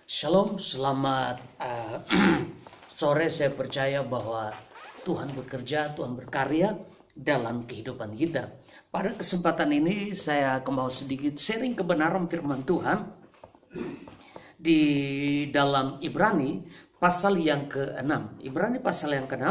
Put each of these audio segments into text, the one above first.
Shalom, selamat sore. Saya percaya bahwa Tuhan bekerja, Tuhan berkarya dalam kehidupan kita. Pada kesempatan ini saya akan sedikit sharing kebenaran firman Tuhan di dalam Ibrani pasal yang ke-6. Ibrani pasal yang ke-6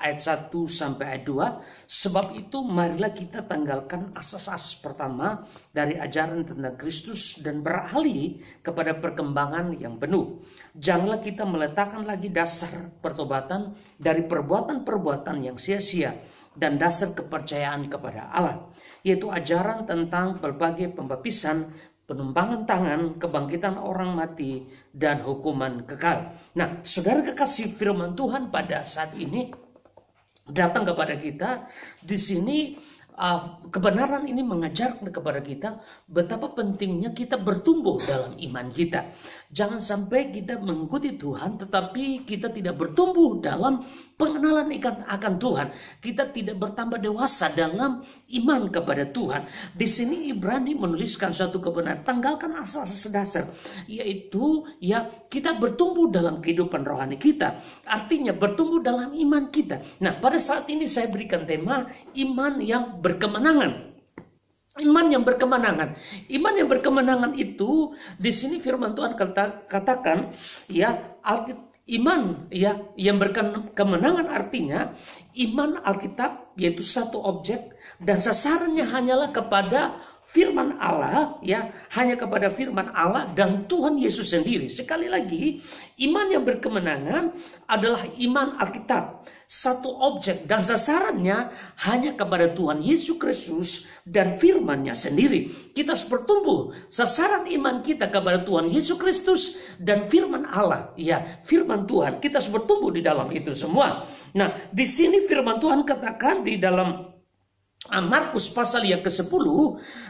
ayat 1 sampai ayat 2. Sebab itu marilah kita tanggalkan asas-asas pertama dari ajaran tentang Kristus dan beralih kepada perkembangan yang penuh. Janganlah kita meletakkan lagi dasar pertobatan dari perbuatan-perbuatan yang sia-sia dan dasar kepercayaan kepada Allah, yaitu ajaran tentang berbagai pembaptisan, penumpangan tangan, kebangkitan orang mati, dan hukuman kekal. Nah, saudara kekasih, firman Tuhan pada saat ini datang kepada kita. Di sini kebenaran ini mengajarkan kepada kita betapa pentingnya kita bertumbuh dalam iman kita. Jangan sampai kita mengikuti Tuhan tetapi kita tidak bertumbuh dalam pengenalan akan Tuhan. Kita tidak bertambah dewasa dalam iman kepada Tuhan. Di sini Ibrani menuliskan suatu kebenaran, tanggalkan asas dasar, yaitu kita bertumbuh dalam kehidupan rohani kita. Artinya bertumbuh dalam iman kita. Nah, pada saat ini saya berikan tema iman yang berkemenangan. Iman yang berkemenangan. Iman yang berkemenangan itu di sini firman Tuhan katakan iman yang berkemenangan artinya iman Alkitab, yaitu satu objek dan sasarannya hanyalah kepada firman Allah, hanya kepada firman Allah dan Tuhan Yesus sendiri. Sekali lagi, iman yang berkemenangan adalah iman Alkitab, satu objek dan sasarannya hanya kepada Tuhan Yesus Kristus dan firman-Nya sendiri. Kita harus bertumbuh, sasaran iman kita kepada Tuhan Yesus Kristus dan firman Allah, firman Tuhan. Kita harus bertumbuh di dalam itu semua. Nah, di sini firman Tuhan katakan di dalam Markus pasal yang ke-10,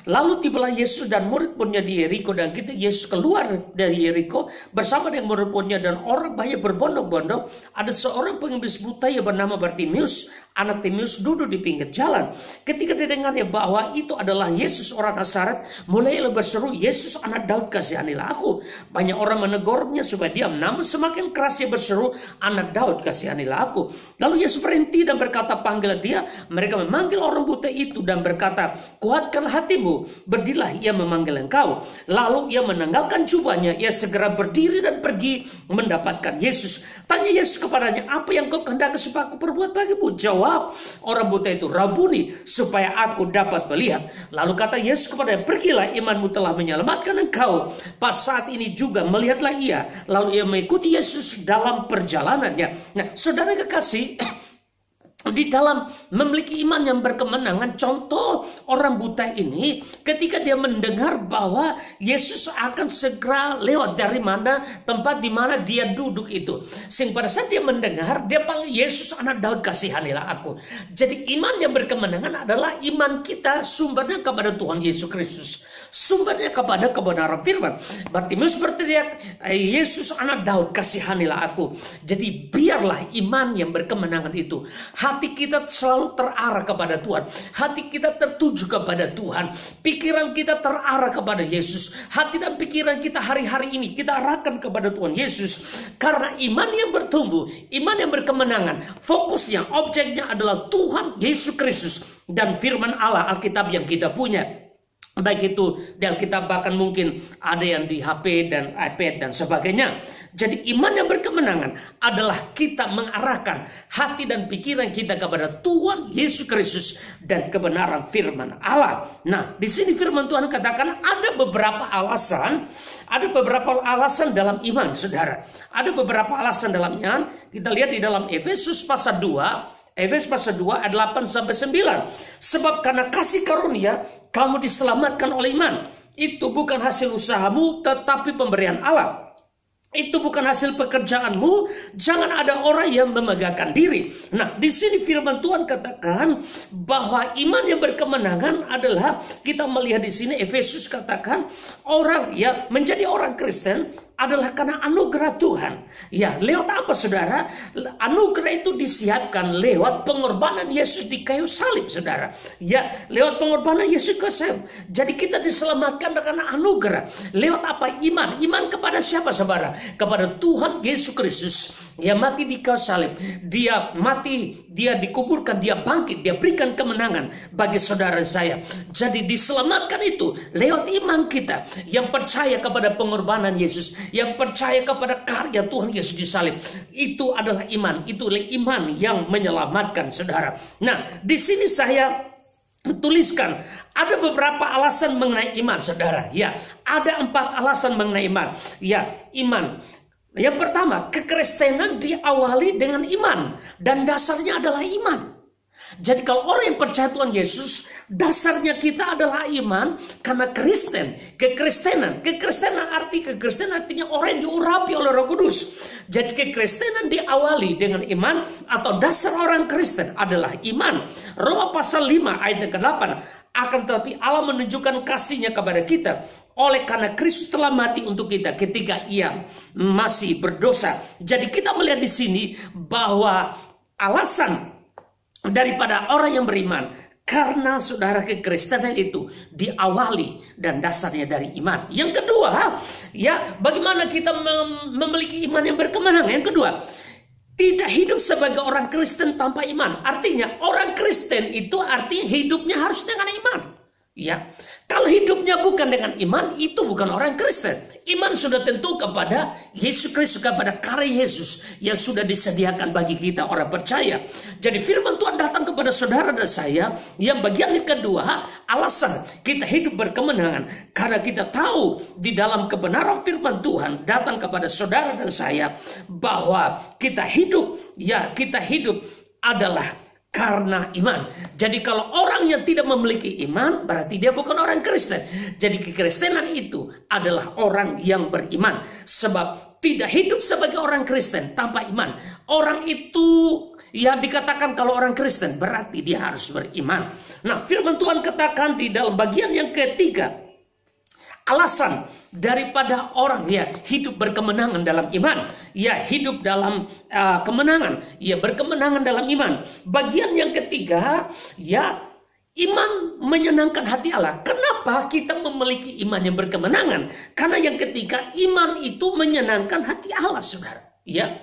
lalu tibalah Yesus dan murid-muridnya di Yeriko, dan Yesus keluar dari Yeriko bersama dengan murid-muridnya, dan orang banyak berbondong-bondong. Ada seorang pengemis buta yang bernama Bartimeus, anak Timeus, duduk di pinggir jalan. Ketika didengarnya bahwa itu adalah Yesus orang Nazaret, mulailah berseru, "Yesus anak Daud, kasihanilah aku." Banyak orang menegurnya supaya diam, namun semakin keras ia berseru, "Anak Daud, kasihanilah aku." Lalu Yesus berhenti dan berkata, "Panggillah dia." Mereka memanggil orang buta itu dan berkata, "Kuatkanlah hatimu, berdirilah, ia memanggil engkau." Lalu ia menanggalkan jubahnya, ia segera berdiri dan pergi mendapatkan Yesus. Tanya Yesus kepadanya, "Apa yang kau kehendaki supaya aku perbuat bagimu?" Jawab orang buta itu, "Rabuni, supaya aku dapat melihat." Lalu kata Yesus kepadanya, "Pergilah, imanmu telah menyelamatkan engkau." Pas saat ini juga melihatlah ia, lalu ia mengikuti Yesus dalam perjalanannya. Nah, saudara kekasih, di dalam memiliki iman yang berkemenangan, contoh orang buta ini ketika dia mendengar bahwa Yesus akan segera lewat dari mana tempat di mana dia duduk itu, sehingga pada saat dia mendengar, dia panggil, "Yesus anak Daud, kasihanilah aku." Jadi iman yang berkemenangan adalah iman kita sumbernya kepada Tuhan Yesus Kristus, sumbernya kepada kebenaran firman. Bartimeus berteriak, "Yesus anak Daud, kasihanilah aku." Jadi biarlah iman yang berkemenangan itu, hati kita selalu terarah kepada Tuhan. Hati kita tertuju kepada Tuhan. Pikiran kita terarah kepada Yesus. Hati dan pikiran kita hari-hari ini kita arahkan kepada Tuhan Yesus. Karena iman yang bertumbuh, iman yang berkemenangan, fokusnya, objeknya adalah Tuhan Yesus Kristus dan firman Allah Alkitab yang kita punya. Baik itu dan kita bahkan mungkin ada yang di HP dan iPad dan sebagainya. Jadi iman yang berkemenangan adalah kita mengarahkan hati dan pikiran kita kepada Tuhan Yesus Kristus dan kebenaran firman Allah. Nah, di sini firman Tuhan katakan ada beberapa alasan dalam iman, saudara. Ada beberapa alasan dalam iman. Kita lihat di dalam Efesus pasal 2 ayat 8 sampai 9. Sebab karena kasih karunia kamu diselamatkan oleh iman. Itu bukan hasil usahamu tetapi pemberian Allah. Itu bukan hasil pekerjaanmu. Jangan ada orang yang memegahkan diri. Nah, di sini firman Tuhan katakan bahwa iman yang berkemenangan adalah, kita melihat di sini Efesus katakan orang yang menjadi orang Kristen adalah karena anugerah Tuhan. Ya, lewat apa saudara? Anugerah itu disiapkan lewat pengorbanan Yesus di kayu salib, saudara. Ya, lewat pengorbanan Yesus ke salib. Jadi kita diselamatkan karena anugerah. Lewat apa? Iman. Iman kepada siapa, saudara? Kepada Tuhan Yesus Kristus. Dia mati di kayu salib. Dia mati, dia dikuburkan, dia bangkit, dia berikan kemenangan bagi saudara saya. Jadi diselamatkan itu lewat iman kita yang percaya kepada pengorbanan Yesus, yang percaya kepada karya Tuhan Yesus di salib. Itu adalah iman. Itulah iman yang menyelamatkan, saudara. Nah, di sini saya tuliskan ada beberapa alasan mengenai iman, saudara. Ya, ada 4 alasan mengenai iman. Ya, iman. Yang pertama, kekristenan diawali dengan iman dan dasarnya adalah iman. Jadi kalau orang yang percaya Tuhan Yesus, dasarnya kita adalah iman karena Kristen. Kekristenan artinya orang yang diurapi oleh Roh Kudus. Jadi kekristenan diawali dengan iman atau dasar orang Kristen adalah iman. Roma pasal 5 ayat ke-8. Akan tetapi Allah menunjukkan kasih-Nya kepada kita oleh karena Kristus telah mati untuk kita ketika Ia masih berdosa. Jadi kita melihat di sini bahwa alasan daripada orang yang beriman karena saudara kekristenan itu diawali dan dasarnya dari iman. Yang kedua, ya, bagaimana kita memiliki iman yang berkemenangan? Yang kedua, tidak hidup sebagai orang Kristen tanpa iman. Artinya orang Kristen itu artinya hidupnya harus dengan iman. Ya, kalau hidupnya bukan dengan iman, itu bukan orang Kristen. Iman sudah tentu kepada Yesus Kristus, kepada karya Yesus yang sudah disediakan bagi kita orang percaya. Jadi firman Tuhan datang kepada saudara dan saya. Yang bagian yang kedua, alasan kita hidup berkemenangan karena kita tahu di dalam kebenaran firman Tuhan datang kepada saudara dan saya bahwa kita hidup adalah karena iman. Jadi kalau orang yang tidak memiliki iman, berarti dia bukan orang Kristen. Jadi kekristenan itu adalah orang yang beriman. Sebab tidak hidup sebagai orang Kristen tanpa iman. Orang itu ya dikatakan kalau orang Kristen berarti dia harus beriman. Nah, firman Tuhan katakan di dalam bagian yang ketiga, alasan daripada orang ya hidup berkemenangan dalam iman, ya hidup dalam kemenangan, ya berkemenangan dalam iman. Bagian yang ketiga, ya iman menyenangkan hati Allah. Kenapa kita memiliki iman yang berkemenangan? Karena yang ketiga, iman itu menyenangkan hati Allah, saudara. Ya,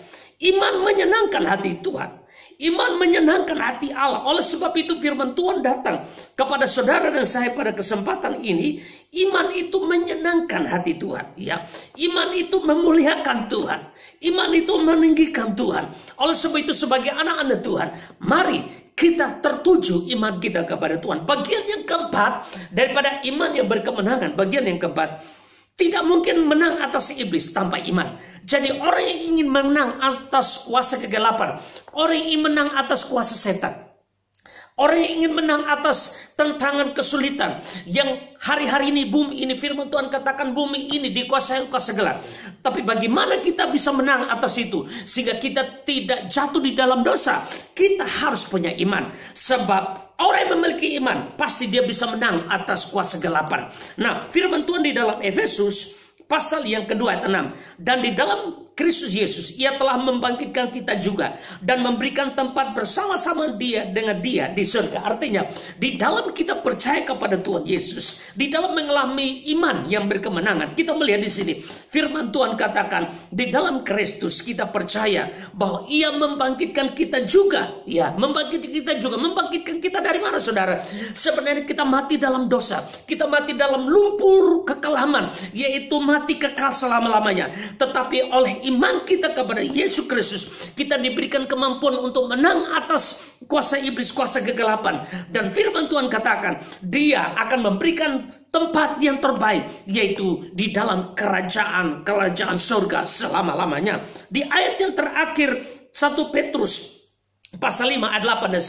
iman menyenangkan hati Tuhan. Iman menyenangkan hati Allah. Oleh sebab itu firman Tuhan datang kepada saudara dan saya pada kesempatan ini. Iman itu menyenangkan hati Tuhan. Ya, iman itu memuliakan Tuhan. Iman itu meninggikan Tuhan. Oleh sebab itu sebagai anak-anak Tuhan, mari kita tertuju iman kita kepada Tuhan. Bagian yang keempat daripada iman yang berkemenangan. Bagian yang keempat, tidak mungkin menang atas iblis tanpa iman. Jadi orang yang ingin menang atas kuasa kegelapan, orang yang ingin menang atas kuasa setan, orang yang ingin menang atas tantangan kesulitan yang hari-hari ini bumi ini firman Tuhan katakan bumi ini dikuasai kuasa gelap. Tapi bagaimana kita bisa menang atas itu sehingga kita tidak jatuh di dalam dosa? Kita harus punya iman. Sebab orang yang memiliki iman pasti dia bisa menang atas kuasa kegelapan. Nah, firman Tuhan di dalam Efesus pasal yang kedua ayat 6. Dan di dalam Kristus Yesus, Ia telah membangkitkan kita juga dan memberikan tempat bersama-sama dengan Dia di surga. Artinya, di dalam kita percaya kepada Tuhan Yesus, di dalam mengalami iman yang berkemenangan, kita melihat di sini firman Tuhan katakan, di dalam Kristus kita percaya bahwa Ia membangkitkan kita juga. Ya, membangkitkan kita dari mana, saudara? Sebenarnya kita mati dalam dosa, kita mati dalam lumpur kekelaman, yaitu mati kekal selama-lamanya. Tetapi oleh iman kita kepada Yesus Kristus, kita diberikan kemampuan untuk menang atas kuasa iblis, kuasa kegelapan. Dan firman Tuhan katakan, Dia akan memberikan tempat yang terbaik, yaitu di dalam kerajaan surga selama-lamanya. Di ayat yang terakhir 1 Petrus pasal 5 ayat 8 dan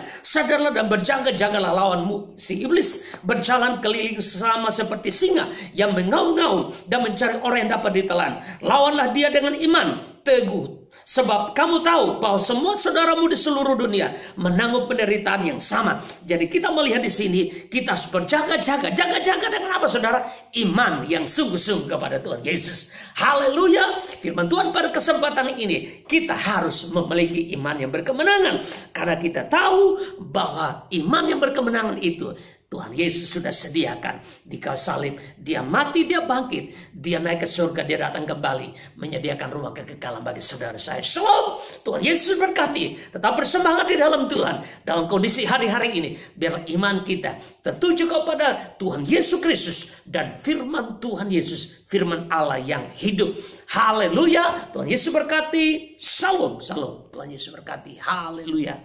9, sadarlah dan berjaga-jagalah lawanmu si iblis berjalan keliling sama seperti singa yang mengaum-ngaum dan mencari orang yang dapat ditelan. Lawanlah dia dengan iman teguh, Sebab kamu tahu bahwa semua saudaramu di seluruh dunia menanggung penderitaan yang sama. Jadi kita melihat di sini, kita harus berjaga-jaga. Jaga-jaga dengan apa, saudara? Iman yang sungguh-sungguh kepada Tuhan Yesus. Haleluya. Firman Tuhan pada kesempatan ini, kita harus memiliki iman yang berkemenangan. Karena kita tahu bahwa iman yang berkemenangan itu Tuhan Yesus sudah sediakan di kayu salib. Dia mati, dia bangkit, dia naik ke surga, dia datang kembali, menyediakan rumah kekekalan bagi saudara saya. Shalom, Tuhan Yesus berkati. Tetap bersemangat di dalam Tuhan. Dalam kondisi hari-hari ini, biar iman kita tertuju kepada Tuhan Yesus Kristus dan firman Tuhan Yesus, firman Allah yang hidup. Haleluya, Tuhan Yesus berkati. Shalom, shalom, Tuhan Yesus berkati. Haleluya.